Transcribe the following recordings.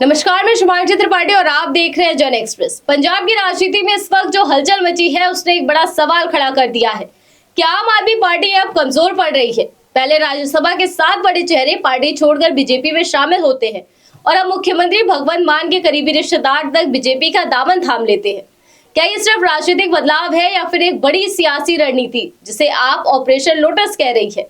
नमस्कार, मैं शुभांगी त्रिपाठी और आप देख रहे हैं जन एक्सप्रेस। पंजाब की राजनीति में इस वक्त जो हलचल मची है उसने एक बड़ा सवाल खड़ा कर दिया है। क्या आम आदमी पार्टी अब कमजोर पड़ रही है? पहले राज्यसभा के 7 बड़े चेहरे पार्टी छोड़कर बीजेपी में शामिल होते हैं और अब मुख्यमंत्री भगवंत मान के करीबी रिश्तेदार तक बीजेपी का दामन थाम लेते हैं। क्या ये सिर्फ राजनीतिक बदलाव है या फिर एक बड़ी सियासी रणनीति जिसे आप ऑपरेशन लोटस कह रही है?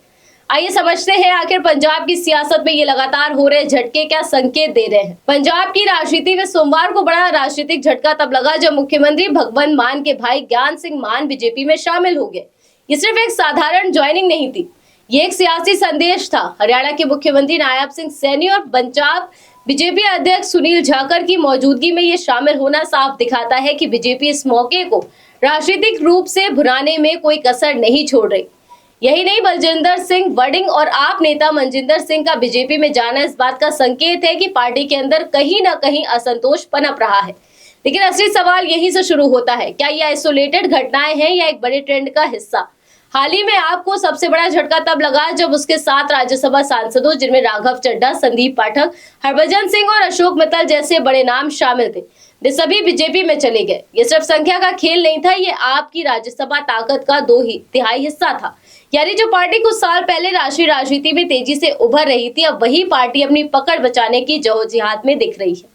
आइए समझते हैं आखिर पंजाब की सियासत में ये लगातार हो रहे झटके क्या संकेत दे रहे हैं। पंजाब की राजनीति में सोमवार को बड़ा राजनीतिक झटका तब लगा जब मुख्यमंत्री भगवंत मान के भाई ज्ञान सिंह मान बीजेपी में शामिल हो गए। ये सिर्फ एक साधारण ज्वाइनिंग नहीं थी, ये एक सियासी संदेश था। हरियाणा के मुख्यमंत्री नायब सिंह सैनी और पंजाब बीजेपी अध्यक्ष सुनील जाखड़ की मौजूदगी में ये शामिल होना साफ दिखाता है कि बीजेपी इस मौके को राजनीतिक रूप से भुनाने में कोई कसर नहीं छोड़ रही। यही नहीं, बलजिंदर सिंह वड़िंग और आप नेता मनजिंदर सिंह का बीजेपी में जाना इस बात का संकेत है कि पार्टी के अंदर कहीं ना कहीं असंतोष पनप रहा है। लेकिन असली सवाल यहीं से शुरू होता है, क्या ये आइसोलेटेड घटनाएं हैं या एक बड़े ट्रेंड का हिस्सा? हाल ही में आपको सबसे बड़ा झटका तब लगा जब उसके 7 राज्यसभा सांसदों, जिनमें राघव चड्ढा, संदीप पाठक, हरभजन सिंह और अशोक मित्तल जैसे बड़े नाम शामिल थे, वे सभी बीजेपी में चले गए। ये सिर्फ संख्या का खेल नहीं था, ये आपकी राज्यसभा ताकत का 2/3 हिस्सा था। यानी जो पार्टी कुछ साल पहले राष्ट्रीय राजनीति में तेजी से उभर रही थी, अब वही पार्टी अपनी पकड़ बचाने की जद्दोजहद में दिख रही है।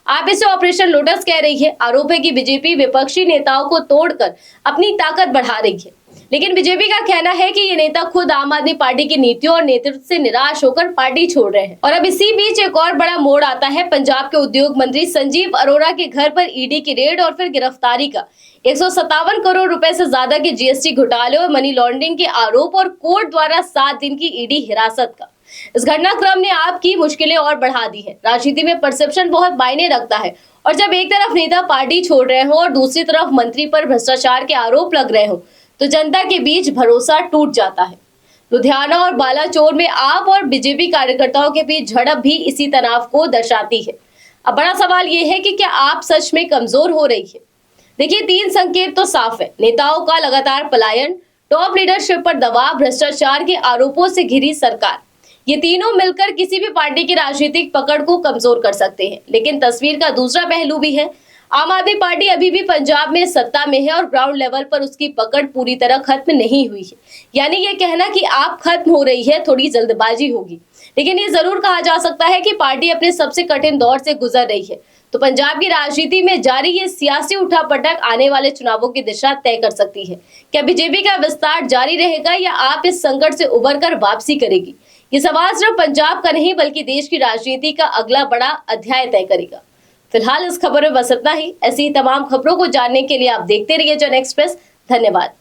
आप इसे ऑपरेशन लोटस कह रही है। आरोप है कि बीजेपी विपक्षी नेताओं को तोड़कर अपनी ताकत बढ़ा रही है, लेकिन बीजेपी का कहना है कि ये नेता खुद आम आदमी पार्टी की नीतियों और नेतृत्व से निराश होकर पार्टी छोड़ रहे हैं। और अब इसी बीच एक और बड़ा मोड़ आता है। पंजाब के उद्योग मंत्री संजीव अरोड़ा के घर पर ईडी की रेड और फिर गिरफ्तारी का 157 करोड़ रुपए से ज्यादा के जीएसटी घोटाले और मनी लॉन्ड्रिंग के आरोप और कोर्ट द्वारा 7 दिन की ईडी हिरासत का। इस घटनाक्रम ने आपकी मुश्किलें और बढ़ा दी है। राजनीति में परसेप्शन बहुत मायने रखता है, और जब एक तरफ नेता पार्टी छोड़ रहे हो और दूसरी तरफ मंत्री पर भ्रष्टाचार के आरोप लग रहे हो, तो जनता के बीच भरोसा टूट जाता है। लुधियाना और बालाचोर में आप और बीजेपी कार्यकर्ताओं के बीच झड़प भी इसी तनाव को दर्शाती है। अब बड़ा सवाल ये है कि क्या आप सच में कमजोर हो रही है? देखिए, 3 संकेत तो साफ है। नेताओं का लगातार पलायन, टॉप लीडरशिप पर दबाव, भ्रष्टाचार के आरोपों से घिरी सरकार। ये तीनों मिलकर किसी भी पार्टी की राजनीतिक पकड़ को कमजोर कर सकते हैं। लेकिन तस्वीर का दूसरा पहलू भी है। आम आदमी पार्टी अभी भी पंजाब में सत्ता में है और ग्राउंड लेवल पर उसकी पकड़ पूरी तरह खत्म नहीं हुई है। यानी ये कहना कि आप खत्म हो रही है थोड़ी जल्दबाजी होगी। लेकिन ये जरूर कहा जा सकता है कि पार्टी अपने सबसे कठिन दौर से गुजर रही है। तो पंजाब की राजनीति में जारी ये सियासी उठापटक आने वाले चुनावों की दिशा तय कर सकती है। क्या बीजेपी का विस्तार जारी रहेगा या आप इस संकट से उबरकर वापसी करेगी? ये सवाल सिर्फ पंजाब का नहीं बल्कि देश की राजनीति का अगला बड़ा अध्याय तय करेगा। फिलहाल इस खबर में बस इतना ही। ऐसी ही तमाम खबरों को जानने के लिए आप देखते रहिए जन एक्सप्रेस। धन्यवाद।